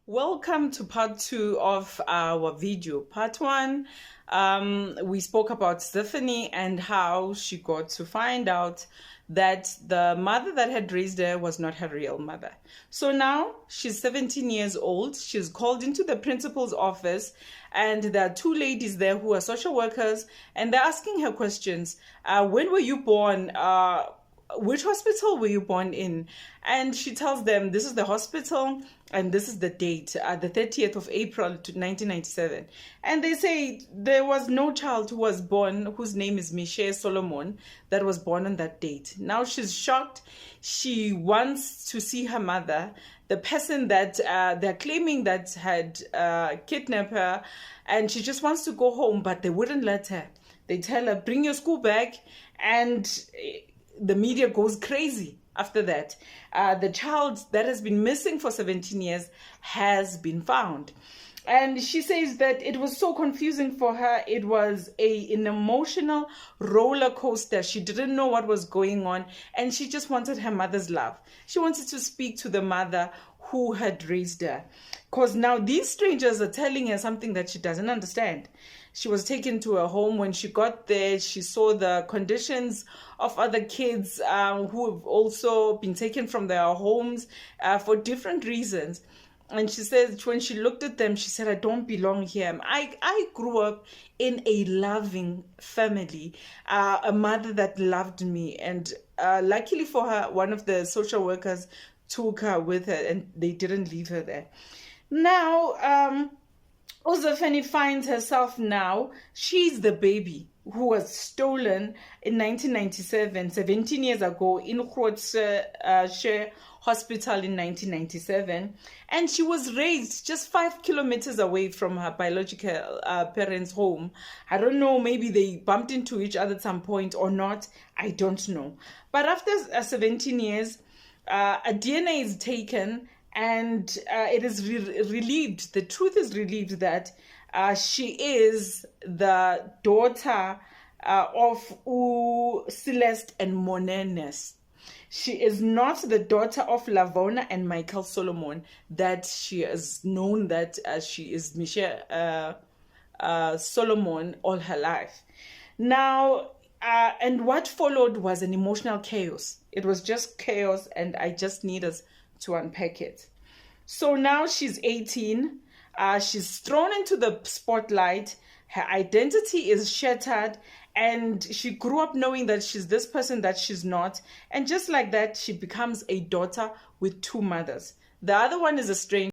Welcome to part two of our video. Part one, we spoke about Stephanie and how she got to find out that the mother that had raised her was not her real mother. So now she's 17 years old. She's called into the principal's office, and there are two ladies there who are social workers, and they're asking her questions. When were you born? Which hospital were you born in? And she tells them this is the hospital and this is the date, the 30th of April to 1997. And they say there was no child who was born whose name is Michelle Solomon that was born on that date. Now she's shocked. She wants to see her mother, the person that they're claiming that had kidnapped her, and she just wants to go home, but they wouldn't let her. They tell her, bring your school bag, and the media goes crazy after that. The child that has been missing for 17 years has been found. And she says that it was so confusing for her. It was an emotional roller coaster. She didn't know what was going on, and she just wanted her mother's love. She wanted to speak to the mother who had raised her, because now these strangers are telling her something that she doesn't understand. She was taken to a home. When she got there, she saw the conditions of other kids who have also been taken from their homes for different reasons. And she says when she looked at them, she said, I don't belong here. I grew up in a loving family, a mother that loved me. And luckily for her, one of the social workers took her with her, and they didn't leave her there. Now, Uzafani finds herself now, she's the baby who was stolen in 1997, 17 years ago, in Groote Hospital in 1997. And she was raised just 5 kilometers away from her biological parents' home. I don't know, maybe they bumped into each other at some point or not. I don't know. But after 17 years, a DNA is taken, and it is relieved. The truth is relieved that she is the daughter of Celeste and Monenes. She is not the daughter of Lavona and Michael Solomon, that she is known that she is Michelle Solomon all her life. Now, and what followed was an emotional chaos. It was just chaos, and I just need us to unpack it. So now she's 18. She's thrown into the spotlight. Her identity is shattered, and she grew up knowing that she's this person that she's not. And just like that, she becomes a daughter with two mothers. The other one is a stranger.